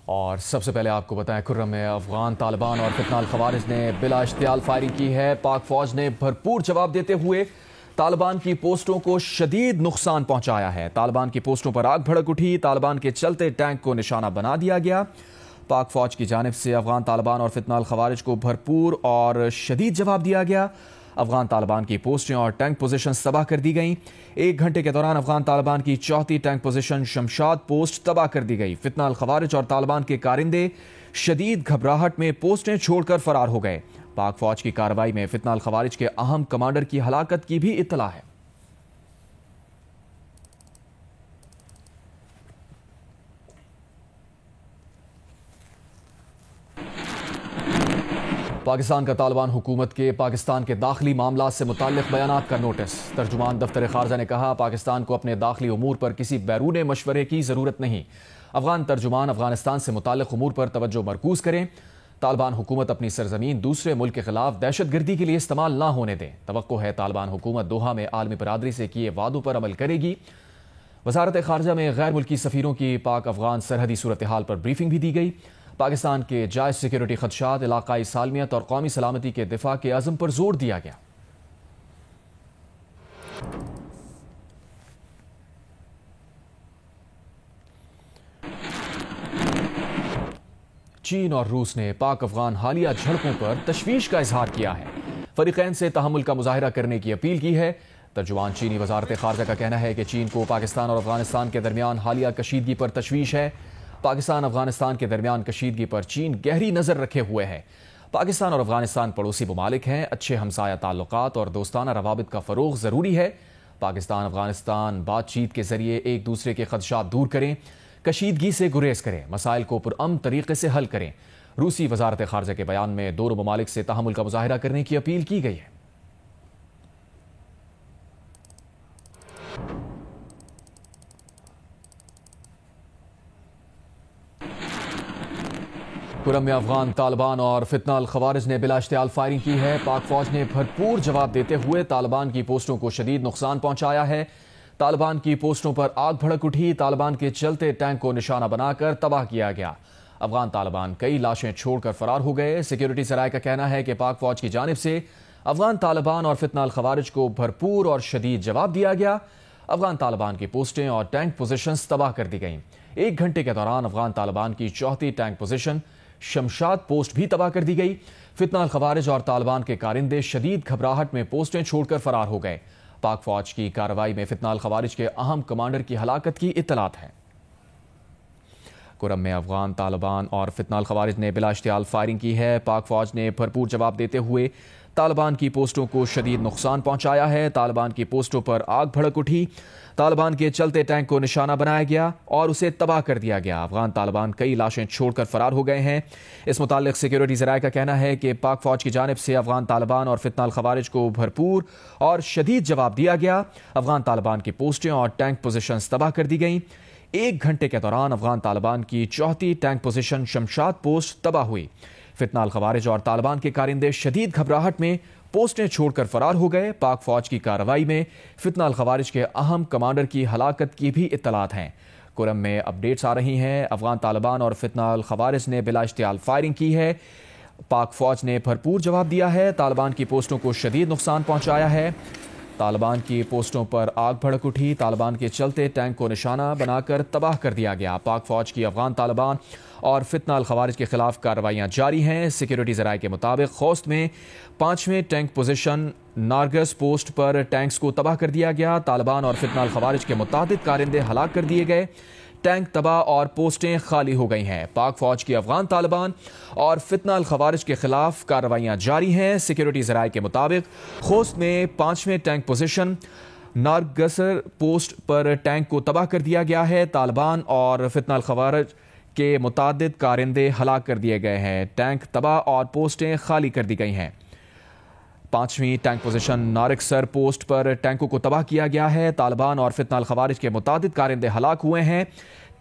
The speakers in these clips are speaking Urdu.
اور سب سے پہلے آپ کو بتائیں کرم میں افغان طالبان اور فتنہ الخوارج نے بلا اشتعال فائرنگ کی ہے۔ پاک فوج نے بھرپور جواب دیتے ہوئے طالبان کی پوسٹوں کو شدید نقصان پہنچایا ہے۔ طالبان کی پوسٹوں پر آگ بھڑک اٹھی، طالبان کے چلتے ٹینک کو نشانہ بنا دیا گیا۔ پاک فوج کی جانب سے افغان طالبان اور فتنہ الخوارج کو بھرپور اور شدید جواب دیا گیا۔ افغان طالبان کی پوسٹیں اور ٹینک پوزیشنز تباہ کر دی گئیں۔ 1 گھنٹے کے دوران افغان طالبان کی چوتھی ٹینک پوزیشن شمشاد پوسٹ تباہ کر دی گئی۔ فتنہ الخوارج اور طالبان کے کارندے شدید گھبراہٹ میں پوسٹیں چھوڑ کر فرار ہو گئے۔ پاک فوج کی کارروائی میں فتنہ الخوارج کے اہم کمانڈر کی ہلاکت کی بھی اطلاع ہے۔ پاکستان کا طالبان حکومت کے پاکستان کے داخلی معاملات سے متعلق بیانات کا نوٹس۔ ترجمان دفتر خارجہ نے کہا، پاکستان کو اپنے داخلی امور پر کسی بیرون مشورے کی ضرورت نہیں۔ افغان ترجمان افغانستان سے متعلق امور پر توجہ مرکوز کریں۔ طالبان حکومت اپنی سرزمین دوسرے ملک کے خلاف دہشت گردی کے لیے استعمال نہ ہونے دیں۔ توقع ہے طالبان حکومت دوحہ میں عالمی برادری سے کیے وعدوں پر عمل کرے گی۔ وزارت خارجہ میں غیر ملکی سفیروں کی پاک افغان سرحدی صورتحال پر بریفنگ بھی دی گئی۔ پاکستان کے جائز سیکیورٹی خدشات، علاقائی سالمیت اور قومی سلامتی کے دفاع کے عزم پر زور دیا گیا۔ چین اور روس نے پاک افغان حالیہ جھڑپوں پر تشویش کا اظہار کیا ہے۔ فریقین سے تحمل کا مظاہرہ کرنے کی اپیل کی ہے۔ ترجمان چینی وزارت خارجہ کا کہنا ہے کہ چین کو پاکستان اور افغانستان کے درمیان حالیہ کشیدگی پر تشویش ہے۔ پاکستان افغانستان کے درمیان کشیدگی پر چین گہری نظر رکھے ہوئے ہے۔ پاکستان اور افغانستان پڑوسی ممالک ہیں، اچھے ہمسایہ تعلقات اور دوستانہ روابط کا فروغ ضروری ہے۔ پاکستان افغانستان بات چیت کے ذریعے ایک دوسرے کے خدشات دور کریں، کشیدگی سے گریز کریں، مسائل کو پرامن طریقے سے حل کریں۔ روسی وزارت خارجہ کے بیان میں دونوں ممالک سے تحمل کا مظاہرہ کرنے کی اپیل کی گئی ہے۔ کرم میں افغان طالبان اور فتنہ الخوارج نے بلا اشتعال فائرنگ کی ہے۔ پاک فوج نے بھرپور جواب دیتے ہوئے طالبان کی پوسٹوں کو شدید نقصان پہنچایا ہے۔ طالبان کی پوسٹوں پر آگ بھڑک اٹھی، طالبان کے چلتے ٹینک کو نشانہ بنا کر تباہ کیا گیا۔ افغان طالبان کئی لاشیں چھوڑ کر فرار ہو گئے۔ سیکیورٹی ذرائع کا کہنا ہے کہ پاک فوج کی جانب سے افغان طالبان اور فتنہ الخوارج کو بھرپور اور شدید جواب دیا گیا۔ افغان طالبان کی پوسٹیں اور ٹینک پوزیشنز تباہ کر دی گئیں۔ 1 گھنٹے کے دوران افغان طالبان کی چوتھی ٹینک پوزیشن شمشاد پوسٹ بھی تباہ کر دی گئی۔ فتنہ الخوارج اور طالبان کے کارندے شدید گھبراہٹ میں پوسٹیں چھوڑ کر فرار ہو گئے۔ پاک فوج کی کارروائی میں فتنہ الخوارج کے اہم کمانڈر کی ہلاکت کی اطلاعات ہیں۔ کرم میں افغان طالبان اور فتنہ الخوارج نے بلا اشتعال فائرنگ کی ہے۔ پاک فوج نے بھرپور جواب دیتے ہوئے طالبان کی پوسٹوں کو شدید نقصان پہنچایا ہے۔ طالبان کی پوسٹوں پر آگ بھڑک اٹھی، طالبان کے چلتے ٹینک کو نشانہ بنایا گیا اور اسے تباہ کر دیا گیا۔ افغان طالبان کئی لاشیں چھوڑ کر فرار ہو گئے ہیں۔ اس متعلق سیکیورٹی ذرائع کا کہنا ہے کہ پاک فوج کی جانب سے افغان طالبان اور فتنہ الخوارج کو بھرپور اور شدید جواب دیا گیا۔ افغان طالبان کی پوسٹیں اور ٹینک پوزیشنز تباہ کر دی گئیں۔ 1 گھنٹے کے دوران افغان طالبان کی چوتھی ٹینک پوزیشن شمشاد پوسٹ تباہ ہوئی۔ فتنہ الخوارج اور طالبان کے کارندے شدید گھبراہٹ میں پوسٹیں چھوڑ کر فرار ہو گئے۔ پاک فوج کی کارروائی میں فتنہ الخوارج کے اہم کمانڈر کی ہلاکت کی بھی اطلاعات ہیں۔ کرم میں اپڈیٹس آ رہی ہیں۔ افغان طالبان اور فتنہ الخوارج نے بلا اشتعال فائرنگ کی ہے۔ پاک فوج نے بھرپور جواب دیا ہے۔ طالبان کی پوسٹوں کو شدید نقصان پہنچایا ہے۔ طالبان کی پوسٹوں پر آگ بھڑک اٹھی، طالبان کے چلتے ٹینک کو نشانہ بنا کر تباہ کر دیا گیا۔ پاک فوج کی افغان طالبان اور فتنہ الخوارج کے خلاف کارروائیاں جاری ہیں۔ سیکیورٹی ذرائع کے مطابق خوست میں 5ویں ٹینک پوزیشن نارگس پوسٹ پر ٹینکس کو تباہ کر دیا گیا۔ طالبان اور فتنہ الخوارج کے متعدد کارندے ہلاک کر دیے گئے۔ ٹینک تباہ اور پوسٹیں خالی ہو گئی ہیں۔ پاک فوج کی افغان طالبان اور فتنہ الخوارج کے خلاف کارروائیاں جاری ہیں۔ سیکیورٹی ذرائع کے مطابق خوست میں 5ویں ٹینک پوزیشن نارگسر پوسٹ پر ٹینک کو تباہ کر دیا گیا ہے۔ طالبان اور فتنہ الخوارج کے متعدد کارندے ہلاک کر دیے گئے ہیں۔ ٹینک تباہ اور پوسٹیں خالی کر دی گئی ہیں۔ 5ویں ٹینک پوزیشن نارکسر پوسٹ پر ٹینکوں کو تباہ کیا گیا ہے۔ طالبان اور فتنہ الخوارج کے متعدد کارندے ہلاک ہوئے ہیں۔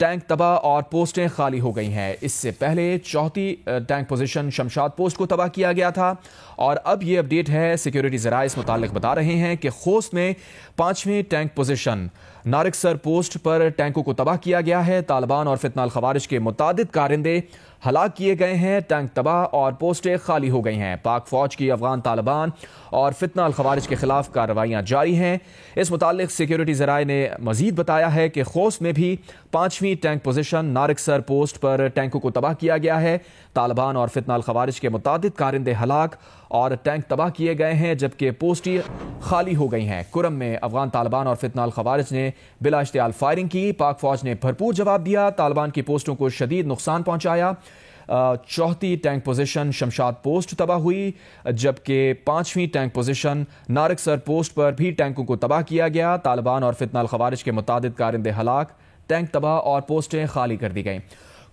ٹینک تباہ اور پوسٹیں خالی ہو گئی ہیں۔ اس سے پہلے چوتھی ٹینک پوزیشن شمشاد پوسٹ کو تباہ کیا گیا تھا، اور اب یہ اپڈیٹ ہے، سیکیورٹی ذرائع اس متعلق بتا رہے ہیں کہ خوست میں 5ویں ٹینک پوزیشن نارکسر پوسٹ پر ٹینکوں کو تباہ کیا گیا ہے۔ طالبان اور فتنہ الخوارج کے متعدد کارندے ہلاک کیے گئے ہیں، ٹینک تباہ اور پوسٹیں خالی ہو گئی ہیں۔ پاک فوج کی افغان طالبان اور فتنہ الخوارج کے خلاف کارروائیاں جاری ہیں۔ اس متعلق سیکیورٹی ذرائع نے مزید بتایا ہے کہ خوست میں بھی 5ویں ٹینک پوزیشن نارکسر پوسٹ پر ٹینکوں کو تباہ کیا گیا ہے۔ طالبان اور فتنہ الخوارج کے متعدد کارندے ہلاک اور ٹینک تباہ کیے گئے ہیں، جبکہ پوسٹیں خالی ہو گئی ہیں۔ کرم میں افغان طالبان اور فتنہ الخوارج نے بلا اشتعال فائرنگ کی، پاک فوج نے بھرپور جواب دیا، طالبان کی پوسٹوں کو شدید نقصان پہنچایا۔ چوتھی ٹینک پوزیشن شمشاد پوسٹ تباہ ہوئی، جبکہ 5ویں ٹینک پوزیشن نارکسر پوسٹ پر بھی ٹینکوں کو تباہ کیا گیا۔ طالبان اور فتنہ الخوارج کے متعدد کارندے ہلاک، ٹینک تباہ اور پوسٹیں خالی کر دی گئیں۔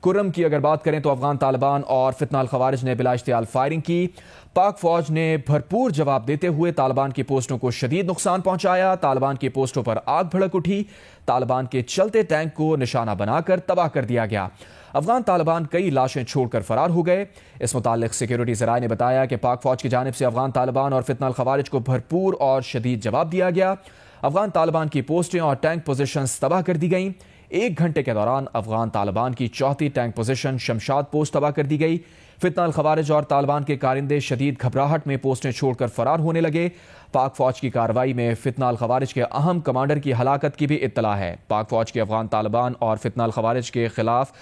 کرم کی اگر بات کریں تو افغان طالبان اور فتنہ الخوارج نے بلا اشتعال فائرنگ کی، پاک فوج نے بھرپور جواب دیتے ہوئے طالبان کی پوسٹوں کو شدید نقصان پہنچایا۔ طالبان کی پوسٹوں پر آگ بھڑک اٹھی، طالبان کے چلتے ٹینک کو نشانہ بنا کر تباہ کر دیا گیا۔ افغان طالبان کئی لاشیں چھوڑ کر فرار ہو گئے۔ اس متعلق سیکیورٹی ذرائع نے بتایا کہ پاک فوج کی جانب سے افغان طالبان اور فتنہ الخوارج کو بھرپور اور شدید جواب دیا گیا۔ افغان طالبان کی پوسٹیں اور ٹینک پوزیشنز تباہ کر دی گئیں۔ 1 گھنٹے کے دوران افغان طالبان کی چوتھی ٹینک پوزیشن شمشاد پوسٹ تباہ کر دی گئی۔ فتنہ الخوارج اور طالبان کے کارندے شدید گھبراہٹ میں پوسٹیں چھوڑ کر فرار ہونے لگے۔ پاک فوج کی کارروائی میں فتنہ الخوارج کے اہم کمانڈر کی ہلاکت کی بھی اطلاع ہے۔ پاک فوج کے افغان طالبان اور فتنہ الخوارج کے خلاف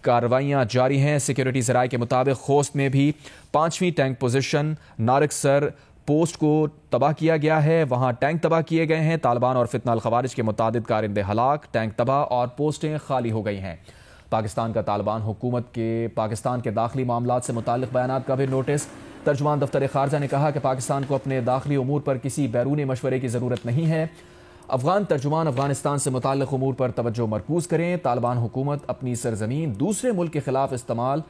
کارروائیاں جاری ہیں۔ سیکیورٹی ذرائع کے مطابق خوست میں بھی 5ویں ٹینک پوزیشن نارکسر پوسٹ کو تباہ کیا گیا ہے، وہاں ٹینک تباہ کیے گئے ہیں۔ طالبان اور فتنہ الخوارج کے متعدد کارندے ہلاک، ٹینک تباہ اور پوسٹیں خالی ہو گئی ہیں۔ پاکستان کا طالبان حکومت کے پاکستان کے داخلی معاملات سے متعلق بیانات کا بھی نوٹس۔ ترجمان دفتر خارجہ نے کہا کہ پاکستان کو اپنے داخلی امور پر کسی بیرونی مشورے کی ضرورت نہیں ہے۔ افغان ترجمان افغانستان سے متعلق امور پر توجہ مرکوز کریں، طالبان حکومت اپنی سرزمین دوسرے ملک کے خلاف استعمال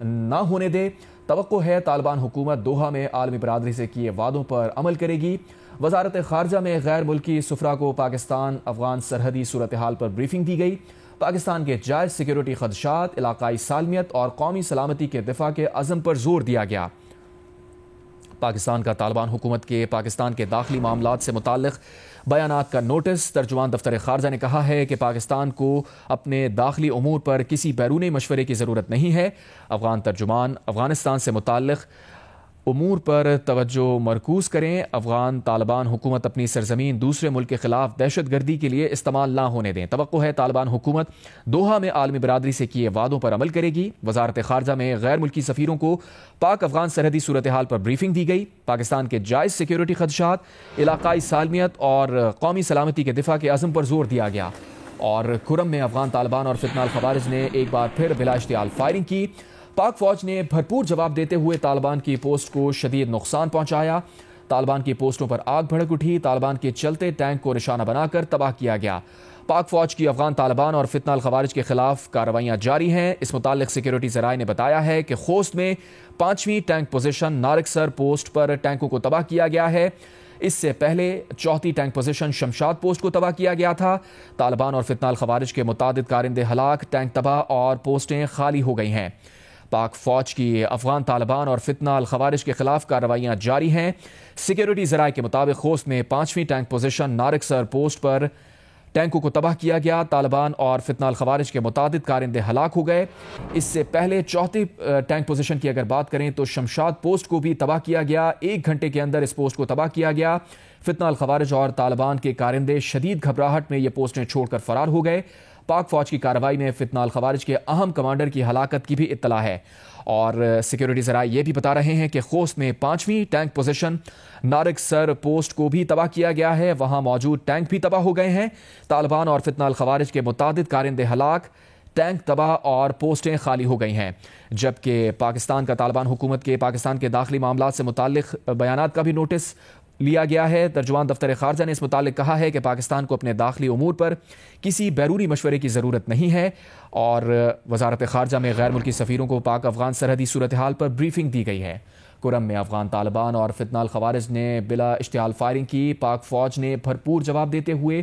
نہ ہونے دے۔ توقع ہے طالبان حکومت دوحہ میں عالمی برادری سے کیے وعدوں پر عمل کرے گی۔ وزارت خارجہ میں غیر ملکی سفراء کو پاکستان افغان سرحدی صورتحال پر بریفنگ دی گئی۔ پاکستان کے جائز سیکیورٹی خدشات، علاقائی سالمیت اور قومی سلامتی کے دفاع کے عزم پر زور دیا گیا۔ پاکستان کا طالبان حکومت کے پاکستان کے داخلی معاملات سے متعلق بیانات کا نوٹس۔ ترجمان دفتر خارجہ نے کہا ہے کہ پاکستان کو اپنے داخلی امور پر کسی بیرونی مشورے کی ضرورت نہیں ہے۔ افغان ترجمان افغانستان سے متعلق امور پر توجہ مرکوز کریں، افغان طالبان حکومت اپنی سرزمین دوسرے ملک کے خلاف دہشت گردی کے لیے استعمال نہ ہونے دیں۔ توقع ہے طالبان حکومت دوحہ میں عالمی برادری سے کیے وعدوں پر عمل کرے گی۔ وزارت خارجہ میں غیر ملکی سفیروں کو پاک افغان سرحدی صورتحال پر بریفنگ دی گئی۔ پاکستان کے جائز سیکیورٹی خدشات، علاقائی سالمیت اور قومی سلامتی کے دفاع کے عزم پر زور دیا گیا۔ اور کرم میں افغان طالبان اور فتنہ الخوارج نے ایک بار پھر بلا اشتعال فائرنگ کی۔ پاک فوج نے بھرپور جواب دیتے ہوئے طالبان کی پوسٹ کو شدید نقصان پہنچایا۔ طالبان کی پوسٹوں پر آگ بھڑک اٹھی، طالبان کے چلتے ٹینک کو نشانہ بنا کر تباہ کیا گیا۔ پاک فوج کی افغان طالبان اور فتنہ الخوارج کے خلاف کارروائیاں جاری ہیں۔ اس متعلق سیکیورٹی ذرائع نے بتایا ہے کہ خوست میں 5ویں ٹینک پوزیشن نارکسر پوسٹ پر ٹینکوں کو تباہ کیا گیا ہے۔ اس سے پہلے چوتھی ٹینک پوزیشن شمشاد پوسٹ کو تباہ کیا گیا تھا۔ طالبان اور فتنہ الخوارج کے متعدد کارندے ہلاک، ٹینک تباہ اور پوسٹیں خالی ہو گئی ہیں۔ پاک فوج کی افغان طالبان اور فتنہ الخوارج کے خلاف کارروائیاں جاری ہیں۔ سیکیورٹی ذرائع کے مطابق خوست میں 5ویں ٹینک پوزیشن نارکسر پوسٹ پر ٹینکوں کو تباہ کیا گیا، طالبان اور فتنہ الخوارج کے متعدد کارندے ہلاک ہو گئے۔ اس سے پہلے چوتھی ٹینک پوزیشن کی اگر بات کریں تو شمشاد پوسٹ کو بھی تباہ کیا گیا۔ 1 گھنٹے کے اندر اس پوسٹ کو تباہ کیا گیا۔ فتنہ الخوارج اور طالبان کے کارندے شدید گھبراہٹ میں یہ پوسٹیں چھوڑ کر فرار ہو گئے۔ پاک فوج کی کارروائی میں فتنہ الخوارج کے اہم کمانڈر کی ہلاکت کی بھی اطلاع ہے۔ اور سیکیورٹی ذرائع یہ بھی بتا رہے ہیں کہ خوست میں 5ویں ٹینک پوزیشن نارکسر پوسٹ کو بھی تباہ کیا گیا ہے، وہاں موجود ٹینک بھی تباہ ہو گئے ہیں۔ طالبان اور فتنہ الخوارج کے متعدد کارندے ہلاک، ٹینک تباہ اور پوسٹیں خالی ہو گئی ہیں۔ جبکہ پاکستان کا طالبان حکومت کے پاکستان کے داخلی معاملات سے متعلق بیانات کا بھی نوٹس لیا گیا ہے۔ ترجمان دفتر خارجہ نے اس متعلق کہا ہے کہ پاکستان کو اپنے داخلی امور پر کسی بیرونی مشورے کی ضرورت نہیں ہے، اور وزارت خارجہ میں غیر ملکی سفیروں کو پاک افغان سرحدی صورتحال پر بریفنگ دی گئی ہے۔ کرم میں افغان طالبان اور فتنہ الخوارج نے بلا اشتعال فائرنگ کی، پاک فوج نے بھرپور جواب دیتے ہوئے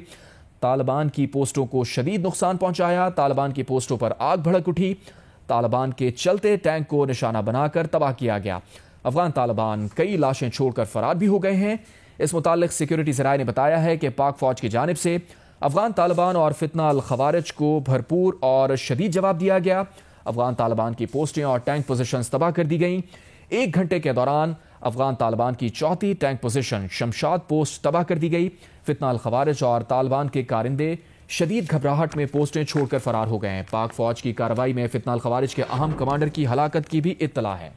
طالبان کی پوسٹوں کو شدید نقصان پہنچایا، طالبان کی پوسٹوں پر آگ بھڑک اٹھی، طالبان کے چلتے ٹینک کو نشانہ بنا کر تباہ کیا گیا۔ افغان طالبان کئی لاشیں چھوڑ کر فرار بھی ہو گئے ہیں۔ اس متعلق سیکیورٹی ذرائع نے بتایا ہے کہ پاک فوج کی جانب سے افغان طالبان اور فتنہ الخوارج کو بھرپور اور شدید جواب دیا گیا۔ افغان طالبان کی پوسٹیں اور ٹینک پوزیشنز تباہ کر دی گئیں۔ 1 گھنٹے کے دوران افغان طالبان کی 4تھی ٹینک پوزیشن شمشاد پوسٹ تباہ کر دی گئی۔ فتنہ الخوارج اور طالبان کے کارندے شدید گھبراہٹ میں پوسٹیں چھوڑ کر فرار ہو گئے ہیں۔ پاک فوج کی کارروائی میں فتنہ الخوارج کے اہم کمانڈر کی ہلاکت کی بھی اطلاع ہے۔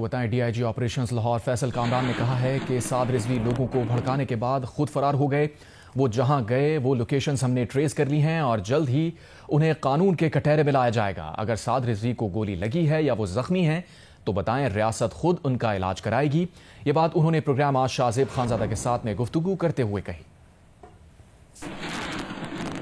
بتائیں D I G operations Lahore Faisal Kamran نے کہا ہے کہ سعد رضوی لوگوں کو بھڑکانے کے بعد خود فرار ہو گئے۔ وہ جہاں گئے وہ لوکیشنز ہم نے ٹریس کر لی ہیں اور جلد ہی انہیں قانون کے کٹہرے میں لایا جائے گا۔ اگر سعد رضوی کو گولی لگی ہے یا وہ زخمی ہیں تو بتائیں، ریاست خود ان کا علاج کرائے گی۔ یہ بات انہوں نے پروگرام آج شاہ زیب خانزادہ کے ساتھ میں گفتگو کرتے ہوئے کہی۔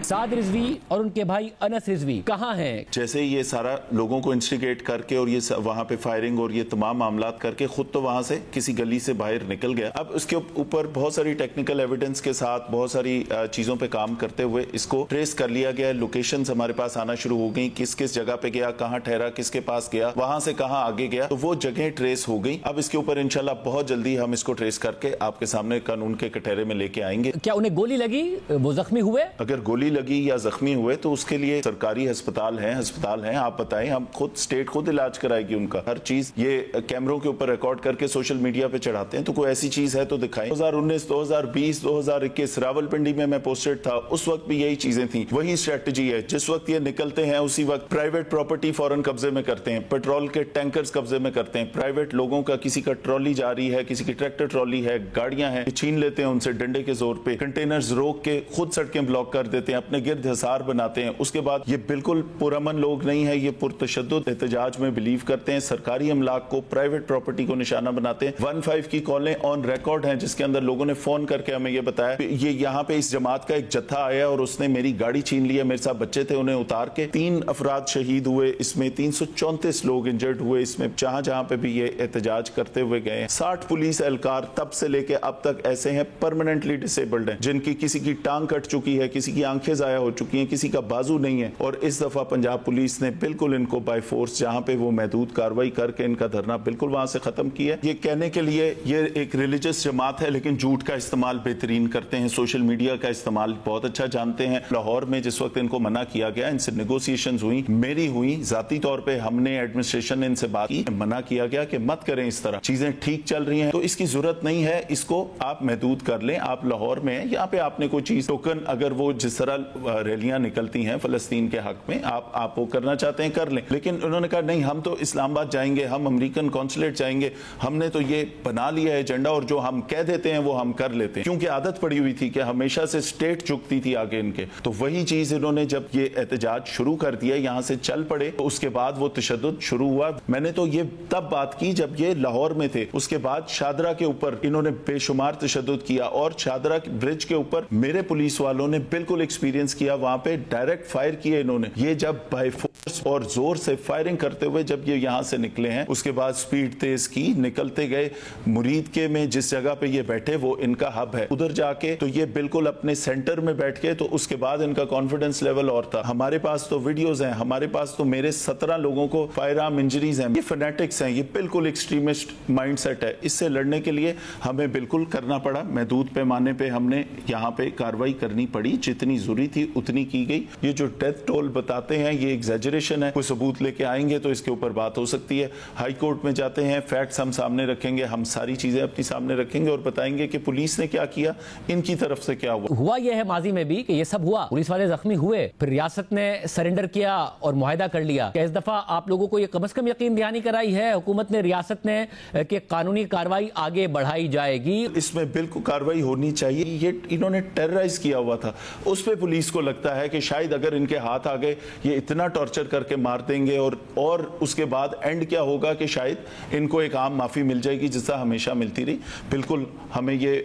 سعد رضوی اور ان کے بھائی انس رضوی کہاں ہیں؟ جیسے یہ سارا لوگوں کو انسٹیگیٹ کر کے اور یہ وہاں پہ فائرنگ اور یہ تمام معاملات کر کے خود تو وہاں سے کسی گلی سے باہر نکل گیا۔ اب اس کے اوپر بہت ساری ٹیکنیکل ایویڈنس کے ساتھ بہت ساری چیزوں پہ کام کرتے ہوئے اس کو ٹریس کر لیا گیا۔ لوکیشنز ہمارے پاس آنا شروع ہو گئی، کس کس جگہ پہ گیا، کہاں ٹھہرا، کس کے پاس گیا، وہاں سے کہاں آگے گیا، تو وہ جگہیں ٹریس ہو گئی۔ اب اس کے اوپر انشاءاللہ بہت جلدی ہم اس کو ٹریس کر کے آپ کے سامنے قانون کے کٹہرے میں لے کے آئیں گے۔ کیا انہیں گولی لگی؟ وہ زخمی ہوئے؟ اگر گولی لگی یا زخمی ہوئے تو اس کے لیے سرکاری ہسپتال ہیں، آپ بتائیں، ہم اسٹیٹ خود علاج کرائے گی ان کا ہر چیز۔ یہ کیمروں کے اوپر ریکارڈ کر کے سوشل میڈیا پہ چڑھاتے ہیں، تو کوئی ایسی چیز ہے تو دکھائیں۔ 2019 2020 2021 راولپنڈی میں پوسٹڈ تھا، اس وقت بھی یہی چیزیں تھیں، وہی اسٹریٹجی ہے۔ جس وقت یہ نکلتے ہیں اسی وقت پرائیویٹ پراپرٹی فوراً قبضے میں کرتے ہیں، پیٹرول کے ٹینکرز قبضے میں کرتے ہیں، پرائیویٹ لوگوں کا، کسی کا ٹرالی جا رہی ہے، کسی کی ٹریکٹر ٹرالی ہے، گاڑیاں ہیں، چھین لیتے ہیں ان سے ڈنڈے کے زور پہ، کنٹینرز روک کے خود سڑکیں بلاک کر دیتے ہیں، اپنے گرد حصار بناتے ہیں۔ اس کے بعد یہ بالکل پرامن لوگ نہیں ہیں، یہ پرتشدد احتجاج میں بلیو کرتے ہیں، سرکاری املاک کو، پرائیویٹ پراپرٹی کو نشانہ بناتے ہیں۔ 15 کی کالیں آن ریکارڈ ہیں جس کے اندر لوگوں نے فون کر کے ہمیں یہ بتایا یہ یہاں پہ اس جماعت کا ایک جتھا آیا اور اس نے میری گاڑی چھین لی ہے، میرے ساتھ بچے تھے انہیں اتار کے 3 افراد شہید ہوئے، اس میں 334 لوگ انجرڈ ہوئے، اس میں جہاں پہ بھی یہ احتجاج کرتے ہوئے گئے ہیں۔ 60 پولیس اہلکار تب سے لے کے اب تک ایسے ہیں پرماننٹلی ڈسیبلڈ ہیں، جن کی کسی کی ٹانگ کٹ چکی ہے، کسی کی آنکھیں ضائع ہو چکی ہیں، کسی کا بازو نہیں ہے، اور اس دفعہ پنجاب پولیس نے بالکل ان کو بائی فورس جہاں پہ وہ محدود کاروائی کر کے ان کا دھرنا بالکل وہاں سے ختم کیا۔ یہ کہنے کے لیے یہ ایک ریلیجس جماعت ہے لیکن جھوٹ کا استعمال بہترین کرتے ہیں، سوشل میڈیا کا استعمال بہت اچھا جانتے ہیں۔ لاہور میں جس وقت ان کو منع کیا گیا، ان سے نیگوسیشنز ہوئی، میری ہوئی ذاتی طور پہ، ہم نے ایڈمنسٹریشن نے ان سے بات کی، منع کیا گیا کہ مت کریں اس طرح، چیزیں ٹھیک چل رہی ہیں تو اس کی ضرورت نہیں ہے، اس کو آپ محدود کر لیں۔ آپ لاہور میں ہیں، یہاں پہ آپ نے کوئی چیز ٹوکن، اگر وہ جس طرح ریلیاں نکلتی ہیں فلسطین کے حق میں، آپ وہ کرنا چاہتے ہیں کر لیں، لیکن انہوں نے کہا نہیں ہم تو اسلام آباد جائیں گے، ہم امریکن کونسلیٹ جائیں گے، ہم نے تو یہ بنا لیا ہے ایجنڈا اور جو ہم کہہ دیتے ہیں وہ ہم کر لیتے ہیں، کیونکہ عادت پڑی ہوئی تھی کہ ہمیشہ سے اسٹیٹ جھکتی تھی آگے ان کے۔ تو وہی چیز انہوں نے جب یہ احتجاج شروع کر دیا، یہاں سے چل پڑے، تو اس کے بعد وہ تشدد شروع ہوا۔ میں نے تو یہ تب بات کی جب یہ لاہور میں تھے، اس کے بعد شادرہ کے اوپر انہوں نے بے شمار تشدد کیا، اور شادرہ برج کے اوپر میرے پولیس والوں نے بالکل ایکسپیرینس کیا، وہاں پہ ڈائریکٹ فائر کیے انہوں نے۔ یہ جب بائی فورس اور زور سے فائرنگ کرتے ہوئے جب یہ یہاں سے نکلے ہیں، اس کے بعد سپیڈ تیز کی، نکلتے گئے مرید کے میں جس جگہ پہ یہ بیٹھے وہ ان کا ہب ہے، ادھر جا کے تو یہ بالکل اپنے سینٹر میں بیٹھ کے، تو اس کے بعد ان کا کانفیڈنس لیول اور تھا۔ ہمارے پاس تو ویڈیوز ہیں، ہمارے پاس تو میرے 17 لوگوں کو فائر آرم انجریز ہیں۔ یہ فنیٹکس ہیں، یہ بالکل ایکسٹریمسٹ مائنڈ سیٹ ہے۔ اس سے لڑنے کے لیے ہمیں بالکل کرنا پڑا، محدود پیمانے پہ ہم نے یہاں پہ کاروائی کرنی پڑی، جتنی ضروری تھی اتنی کی گئی۔ یہ جو ڈیتھ ٹول بتاتے ہیں یہ ایگزیجریشن ہے، کوئی ثبوت لے کے آئیں گے تو اس کے اوپر بات ہو سکتی ہے۔ ہائی کورٹ میں جاتے ہیں، فیکٹس ہم سامنے رکھیں گے، ہم ساری چیزیں اپنی سامنے رکھیں گے اور بتائیں گے کہ پولیس نے کیا کیا، ان کی طرف سے کیا ہوا۔ یہ ہے ماضی میں بھی کہ یہ سب ہوا، پولیس والے زخمی ہوئے، پھر ریاست نے سرنڈر کیا اور معاہدہ کر لیا۔ کہ اس دفعہ آپ لوگوں کو یہ کم از کم یقین دہانی کرائی ہے حکومت نے، ریاست نے، کہ قانونی کاروائی آگے بڑھائی جائے گی؟ اس میں بالکل کاروائی ہونی چاہیے۔ یہ انہوں نے ٹیررائز کیا ہوا تھا، اس پہ پولیس کو لگتا ہے کہ شاید اگر ان کے ہاتھ آ گئے یہ اتنا ٹارچر کر کے مار دیں گے، اور اس کے بعد اینڈ کیا ہوگا کہ شاید ان کو ایک عام معافی مل جائے گی جس طرح ہمیشہ ملتی رہی۔ بالکل ہمیں یہ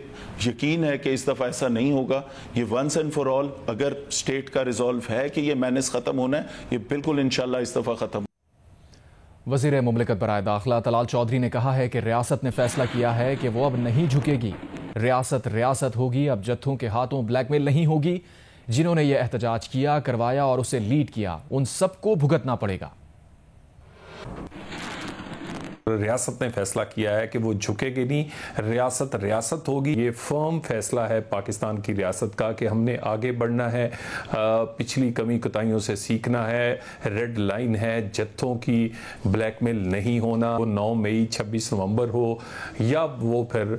یقین ہے کہ اس دفعہ ایسا نہیں ہوگا۔ یہ ونس اینڈ فار آل اگر اسٹیٹ کا ریزولو ہے کہ یہ مینس ختم ہونا ہے، یہ بالکل انشاءاللہ اس دفعہ ختم۔ وزیر مملکت برائے داخلہ طلال چودھری نے کہا ہے کہ ریاست نے فیصلہ کیا ہے کہ وہ اب نہیں جھکے گی۔ ریاست ریاست ہوگی، اب جتھوں کے ہاتھوں بلیک میل نہیں ہوگی۔ جنہوں نے یہ احتجاج کیا، کروایا اور اسے لیڈ کیا، ان سب کو بھگتنا پڑے گا۔ ریاست نے فیصلہ کیا ہے کہ وہ جھکے گی نہیں، ریاست ریاست ہوگی۔ یہ فرم فیصلہ ہے پاکستان کی ریاست کا کہ ہم نے آگے بڑھنا ہے، پچھلی کمی کوتاہیوں سے سیکھنا ہے۔ ریڈ لائن ہے جتھوں کی بلیک میل نہیں ہونا، وہ 9 مئی 26 نومبر ہو یا وہ پھر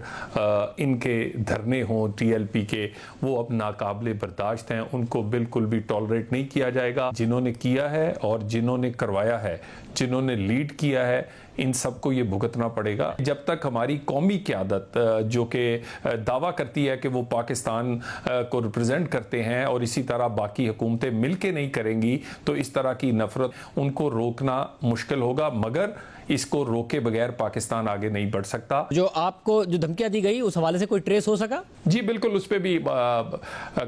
ان کے دھرنے ہوں ٹی ایل پی کے، وہ اب ناقابل برداشت ہیں، ان کو بالکل بھی ٹالریٹ نہیں کیا جائے گا۔ جنہوں نے کیا ہے اور جنہوں نے کروایا ہے، جنہوں نے لیڈ کیا ہے، ان سب کو یہ بھگتنا پڑے گا۔ جب تک ہماری قومی قیادت جو کہ دعویٰ کرتی ہے کہ وہ پاکستان کو ریپرزینٹ کرتے ہیں اور اسی طرح باقی حکومتیں مل کے نہیں کریں گی تو اس طرح کی نفرت ان کو روکنا مشکل ہوگا، مگر اس کو روکے بغیر پاکستان آگے نہیں بڑھ سکتا۔ جو آپ کو جو دھمکیاں دی گئی اس حوالے سے کوئی ٹریس ہو سکا؟ جی بالکل، اس پہ بھی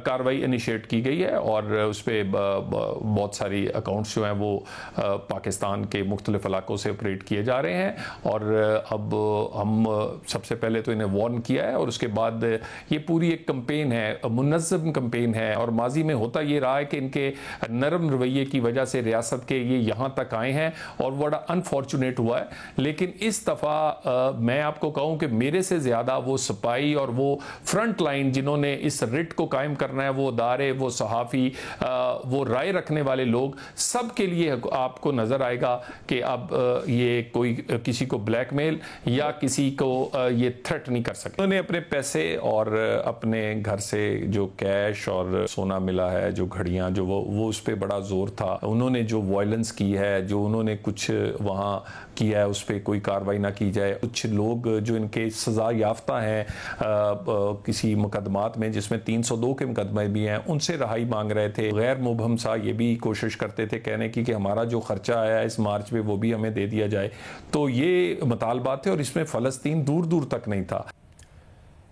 کاروائی انیشیٹ کی گئی ہے اور اس پہ بہت ساری اکاؤنٹس جو ہیں وہ پاکستان کے مختلف علاقوں سے آپریٹ کیے جا رہے ہیں، اور اب ہم سب سے پہلے تو انہیں وارن کیا ہے اور اس کے بعد یہ پوری ایک کمپین ہے، منظم کمپین ہے، اور ماضی میں ہوتا یہ رہا ہے کہ ان کے نرم رویے کی وجہ سے ریاست کے یہ یہاں تک آئے ہیں اور بڑا انفارچونیٹ ہوا ہے۔ لیکن اس دفعہ میں آپ کو کہوں کہ میرے سے زیادہ وہ سپاہی اور وہ فرنٹ لائن جنہوں نے اس رٹ کو قائم کرنا ہے، وہ ادارے، وہ صحافی، وہ رائے رکھنے والے لوگ، سب کے لیے آپ کو نظر آئے گا کہ اب یہ کوئی کسی کو بلیک میل یا کسی کو یہ تھریٹ نہیں کر سکتے۔ انہوں نے اپنے پیسے اور اپنے گھر سے جو کیش اور سونا ملا ہے، جو گھڑیاں، جو وہ اس پہ بڑا زور تھا۔ انہوں نے جو وائلنس کی ہے، جو انہوں نے کچھ وہاں کیا ہے، اس پہ کوئی کاروائی نہ کی جائے۔ کچھ لوگ جو ان کے سزا یافتہ ہیں کسی مقدمات میں، جس میں 302 کے مقدمے بھی ہیں، ان سے رہائی مانگ رہے تھے۔ غیر مبہم سا یہ بھی کوشش کرتے تھے کہنے کی کہ ہمارا جو خرچہ آیا ہے اس مارچ میں وہ بھی ہمیں دے دیا جائے۔ تو یہ مطالبات تھے اور اس میں فلسطین دور دور تک نہیں تھا۔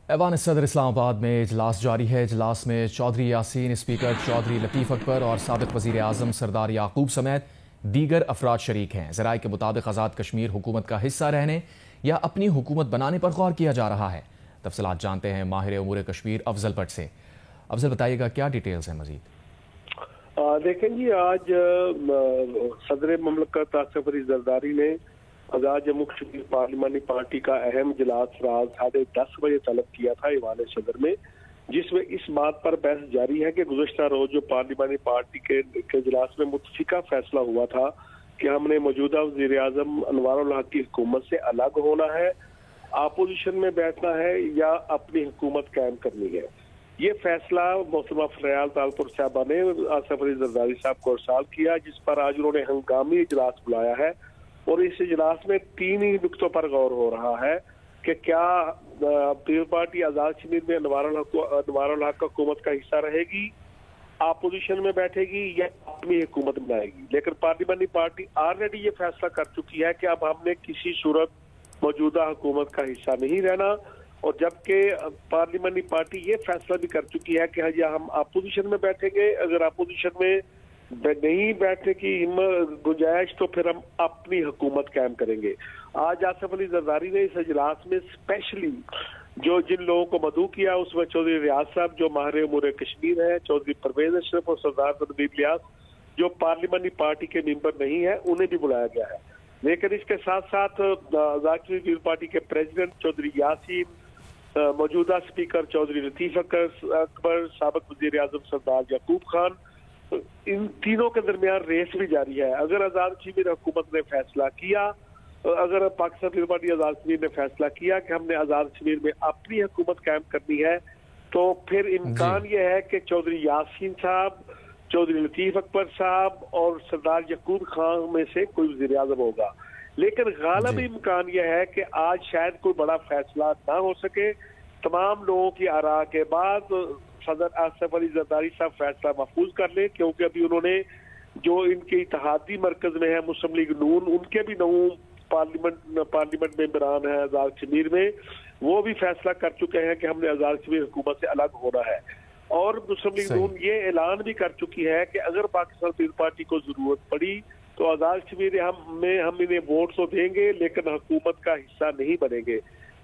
ایوان صدر اسلام آباد میں اجلاس جاری ہے۔ اجلاس میں چودھری یاسین، اسپیکر چودھری لطیف اکبر اور سابق وزیر اعظم سردار یعقوب سمیت دیگر افراد شریک ہیں۔ ذرائع کے مطابق آزاد کشمیر حکومت کا حصہ رہنے یا اپنی حکومت بنانے پر غور کیا جا رہا ہے۔ تفصیلات جانتے ہیں ماہر امور کشمیر افضل بٹ سے۔ افضل بتائیے گا کیا ڈیٹیلز ہیں مزید؟ دیکھیں جی، آج صدر مملکت آصف علی زرداری نے آزاد جموں کشمیر پارلیمانی پارٹی کا اہم اجلاس رات 10:30 بجے طلب کیا تھا ایوان صدر میں، جس میں اس بات پر بحث جاری ہے کہ گزشتہ روز جو پارلیمانی پارٹی کے اجلاس میں متفقہ فیصلہ ہوا تھا کہ ہم نے موجودہ وزیر اعظم انوار الحق کی حکومت سے الگ ہونا ہے، اپوزیشن میں بیٹھنا ہے یا اپنی حکومت قائم کرنی ہے۔ یہ فیصلہ محترمہ فریال طالپور صاحبہ نے آصف علی زرداری صاحب کو ارسال کیا، جس پر آج انہوں نے ہنگامی اجلاس بلایا ہے، اور اس اجلاس میں 3 ہی نقطوں پر غور ہو رہا ہے کہ کیا پیپل پارٹی آزاد کشمیر میں انوار الحق حکومت کا حصہ رہے گی، اپوزیشن میں بیٹھے گی یا اپنی حکومت بنائے گی۔ لیکن پارلیمانی پارٹی آلریڈی یہ فیصلہ کر چکی ہے کہ اب ہم نے کسی صورت موجودہ حکومت کا حصہ نہیں رہنا، اور جبکہ پارلیمانی پارٹی یہ فیصلہ بھی کر چکی ہے کہ ہم اپوزیشن میں بیٹھیں گے، اگر اپوزیشن میں نہیں بیٹھنے کی گنجائش تو پھر ہم اپنی حکومت قائم کریں گے۔ آج آصف علی زرداری نے اس اجلاس میں اسپیشلی جن لوگوں کو مدعو کیا، اس میں چودھری ریاض صاحب جو ماہر امور کشمیر ہیں، چودھری پرویز اشرف اور سردار تنویر الیاس جو پارلیمانی پارٹی کے ممبر نہیں ہیں، انہیں بھی بلایا گیا ہے۔ لیکن اس کے ساتھ ساتھ آزاد کشمیر پیپل پارٹی کے پریزیڈنٹ چودھری یاسین، موجودہ اسپیکر چودھری لطیف اکبر، سابق وزیر اعظم سردار یعقوب خان، ان تینوں کے درمیان ریس بھی جاری ہے۔ اگر آزاد کشمیر حکومت نے فیصلہ کیا، اگر پاکستان پیپل پارٹی آزاد کشمیر نے فیصلہ کیا کہ ہم نے آزاد کشمیر میں اپنی حکومت قائم کرنی ہے، تو پھر امکان یہ ہے کہ چودھری یاسین صاحب، چودھری لطیف اکبر صاحب اور سردار یعقوب خان میں سے کوئی وزیر اعظم ہوگا۔ لیکن غالب امکان یہ ہے کہ آج شاید کوئی بڑا فیصلہ نہ ہو سکے۔ تمام لوگوں کی آراء کے بعد صدر آصف علی زرداری صاحب فیصلہ محفوظ کر لیں، کیونکہ ابھی انہوں نے جو ان کے اتحادی مرکز میں ہے مسلم لیگ نون، ان کے بھی 9 پارلیمنٹ ممبران ہیں آزاد کشمیر میں، وہ بھی فیصلہ کر چکے ہیں کہ ہم نے آزاد کشمیر حکومت سے الگ ہونا ہے۔ اور مسلم لیگ نون یہ اعلان بھی کر چکی ہے کہ اگر پاکستان پیپل پارٹی کو ضرورت پڑی تو آزاد کشمیر ہم انہیں ووٹ تو دیں گے لیکن حکومت کا حصہ نہیں بنیں گے۔